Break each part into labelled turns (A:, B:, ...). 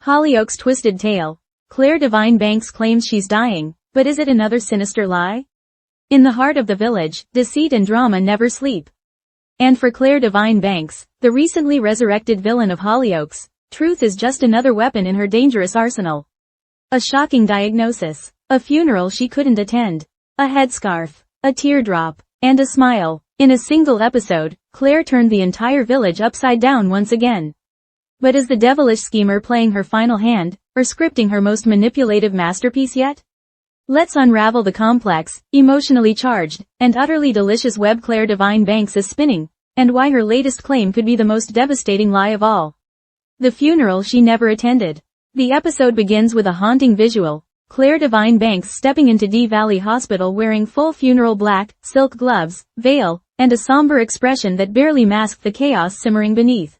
A: Hollyoaks' twisted tale. Clare Devine Banks claims she's dying, but is it another sinister lie? In the heart of the village, deceit and drama never sleep. And for Clare Devine Banks, the recently resurrected villain of Hollyoaks, truth is just another weapon in her dangerous arsenal. A shocking diagnosis, a funeral she couldn't attend, a headscarf, a teardrop, and a smile. In a single episode, Clare turned the entire village upside down once again. But is the devilish schemer playing her final hand, or scripting her most manipulative masterpiece yet? Let's unravel the complex, emotionally charged, and utterly delicious web Clare Devine Banks is spinning, and why her latest claim could be the most devastating lie of all. The funeral she never attended. The episode begins with a haunting visual. Clare Devine Banks stepping into Dee Valley Hospital wearing full funeral black, silk gloves, veil, and a somber expression that barely masked the chaos simmering beneath.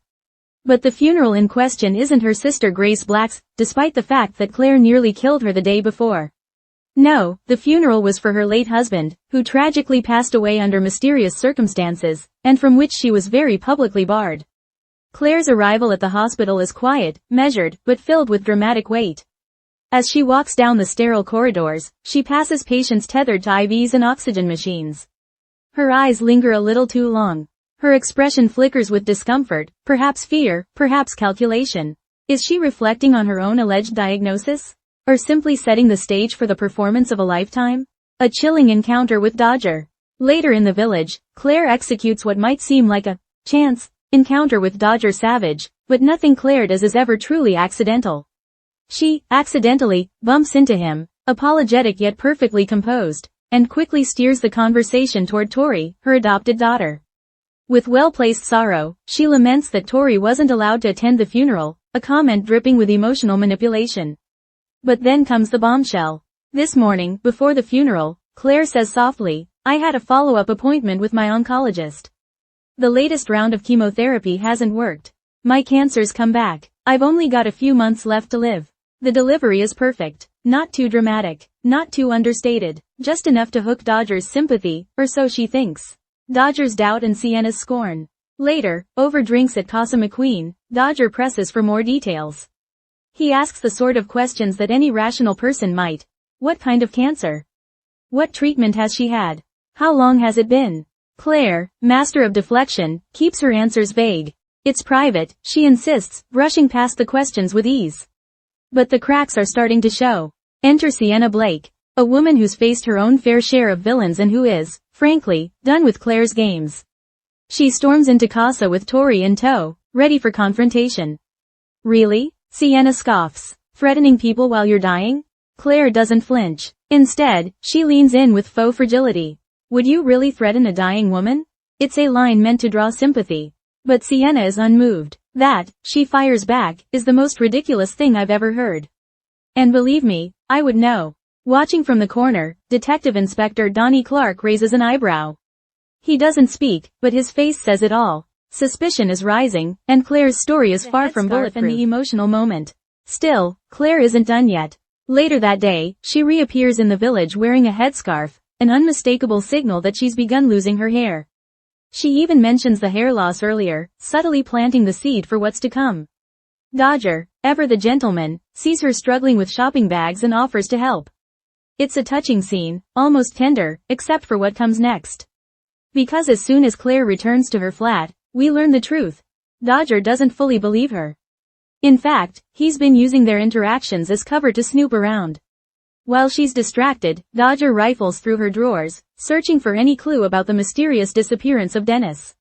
A: But the funeral in question isn't her sister Grace Black's, despite the fact that Clare nearly killed her the day before. No, the funeral was for her late husband, who tragically passed away under mysterious circumstances, and from which she was very publicly barred. Clare's arrival at the hospital is quiet, measured, but filled with dramatic weight. As she walks down the sterile corridors, she passes patients tethered to IVs and oxygen machines. Her eyes linger a little too long. Her expression flickers with discomfort, perhaps fear, perhaps calculation. Is she reflecting on her own alleged diagnosis? Or simply setting the stage for the performance of a lifetime? A chilling encounter with Dodger. Later in the village, Clare executes what might seem like a chance encounter with Dodger Savage, but nothing Clare does is ever truly accidental. She, accidentally, bumps into him, apologetic yet perfectly composed, and quickly steers the conversation toward Tori, her adopted daughter. With well-placed sorrow, she laments that Tori wasn't allowed to attend the funeral, a comment dripping with emotional manipulation. But then comes the bombshell. This morning, before the funeral, Clare says softly, "I had a follow-up appointment with my oncologist. The latest round of chemotherapy hasn't worked. My cancer's come back. I've only got a few months left to live." The delivery is perfect. Not too dramatic, not too understated, just enough to hook Dodger's sympathy, or so she thinks. Dodger's doubt and Sienna's scorn. Later, over drinks at Casa McQueen, Dodger presses for more details. He asks the sort of questions that any rational person might. What kind of cancer? What treatment has she had? How long has it been? Clare, master of deflection, keeps her answers vague. It's private, she insists, brushing past the questions with ease. But the cracks are starting to show. Enter Sienna Blake, a woman who's faced her own fair share of villains and who is, frankly, done with Clare's games. She storms into Casa with Tori in tow, ready for confrontation. Really? Sienna scoffs. Threatening people while you're dying? Clare doesn't flinch. Instead, she leans in with faux fragility. Would you really threaten a dying woman? It's a line meant to draw sympathy. But Sienna is unmoved. That, she fires back, is the most ridiculous thing I've ever heard. And believe me, I would know. Watching from the corner, Detective Inspector Donnie Clark raises an eyebrow. He doesn't speak, but his face says it all. Suspicion is rising, and Clare's story is far from bulletproof in the emotional moment. Still, Clare isn't done yet. Later that day, she reappears in the village wearing a headscarf, an unmistakable signal that she's begun losing her hair. She even mentions the hair loss earlier, subtly planting the seed for what's to come. Dodger, ever the gentleman, sees her struggling with shopping bags and offers to help. It's a touching scene, almost tender, except for what comes next. Because as soon as Clare returns to her flat, we learn the truth. Dodger doesn't fully believe her. In fact, he's been using their interactions as cover to snoop around. While she's distracted, Dodger rifles through her drawers, searching for any clue about the mysterious disappearance of Dennis.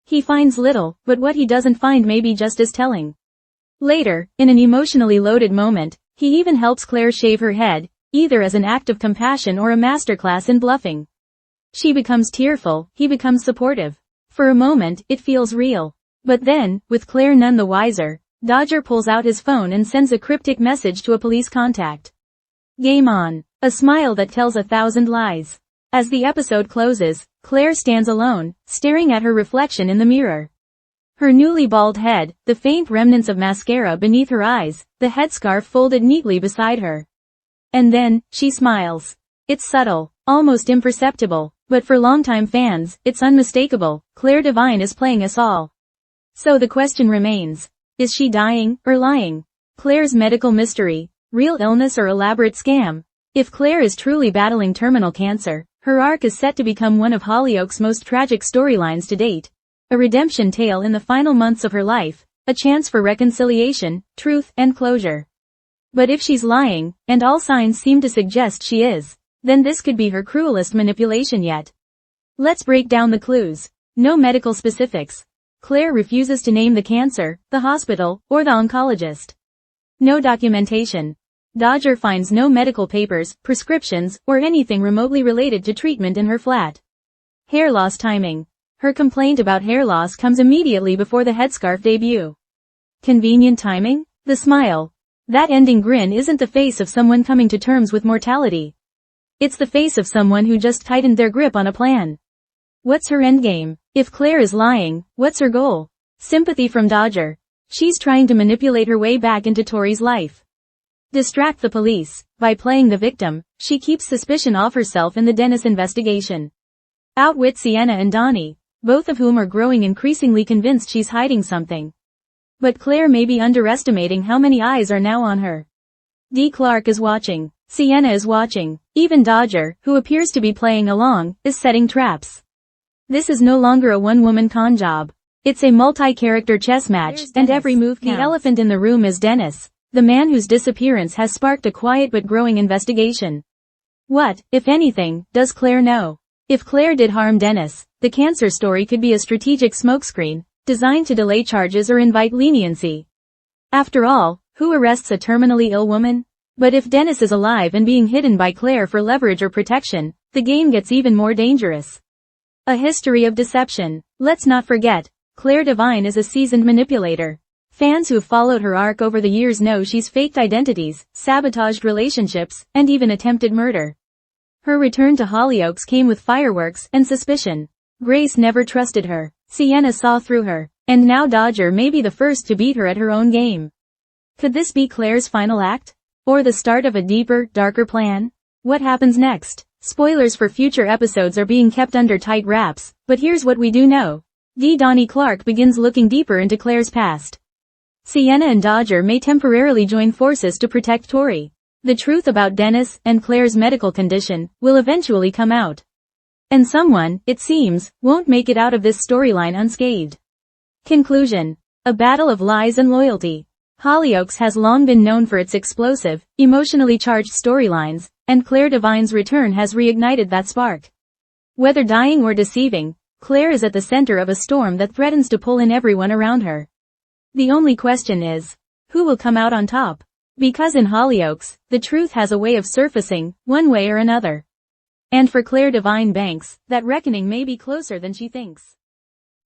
A: He finds little, but what he doesn't find may be just as telling. Later, in an emotionally loaded moment, he even helps Clare shave her head, either as an act of compassion or a masterclass in bluffing. She becomes tearful, he becomes supportive. For a moment, it feels real. But then, with Clare none the wiser, Dodger pulls out his phone and sends a cryptic message to a police contact. Game on. A smile that tells 1,000 lies. As the episode closes, Clare stands alone, staring at her reflection in the mirror. Her newly bald head, the faint remnants of mascara beneath her eyes, the headscarf folded neatly beside her. And then, she smiles. It's subtle, almost imperceptible, but for longtime fans, it's unmistakable. Clare Devine is playing us all. So the question remains. Is she dying, or lying? Clare's medical mystery, real illness or elaborate scam? If Clare is truly battling terminal cancer, her arc is set to become one of Hollyoaks' most tragic storylines to date. A redemption tale in the final months of her life, a chance for reconciliation, truth, and closure. But if she's lying, and all signs seem to suggest she is, then this could be her cruelest manipulation yet. Let's break down the clues. No medical specifics. Clare refuses to name the cancer, the hospital, or the oncologist. No documentation. Dodger finds no medical papers, prescriptions, or anything remotely related to treatment in her flat. Hair loss timing. Her complaint about hair loss comes immediately before the headscarf debut. Convenient timing? The smile. That ending grin isn't the face of someone coming to terms with mortality. It's the face of someone who just tightened their grip on a plan. What's her endgame? If Clare is lying, what's her goal? Sympathy from Dodger. She's trying to manipulate her way back into Tori's life. Distract the police. By playing the victim, she keeps suspicion off herself in the Dennis investigation. Outwit Sienna and Donnie, both of whom are growing increasingly convinced she's hiding something. But Clare may be underestimating how many eyes are now on her. D. Clark is watching. Sienna is watching. Even Dodger, who appears to be playing along, is setting traps. This is no longer a one-woman con job. It's a multi-character chess match, and every move counts. The elephant in the room is Dennis, the man whose disappearance has sparked a quiet but growing investigation. What, if anything, does Clare know? If Clare did harm Dennis, the cancer story could be a strategic smokescreen, designed to delay charges or invite leniency. After all, who arrests a terminally ill woman? But if Dennis is alive and being hidden by Clare for leverage or protection, the game gets even more dangerous. A history of deception. Let's not forget, Clare Devine is a seasoned manipulator. Fans who've followed her arc over the years know she's faked identities, sabotaged relationships, and even attempted murder. Her return to Hollyoaks came with fireworks and suspicion. Grace never trusted her. Sienna saw through her. And now Dodger may be the first to beat her at her own game. Could this be Clare's final act? Or the start of a deeper, darker plan? What happens next? Spoilers for future episodes are being kept under tight wraps, but here's what we do know. Donnie Clark begins looking deeper into Clare's past. Sienna and Dodger may temporarily join forces to protect Tori. The truth about Dennis and Clare's medical condition will eventually come out. And someone, it seems, won't make it out of this storyline unscathed. Conclusion. A battle of lies and loyalty. Hollyoaks has long been known for its explosive, emotionally charged storylines, and Clare Devine's return has reignited that spark. Whether dying or deceiving, Clare is at the center of a storm that threatens to pull in everyone around her. The only question is, who will come out on top? Because in Hollyoaks, the truth has a way of surfacing, one way or another. And for Clare Devine Banks, that reckoning may be closer than she thinks.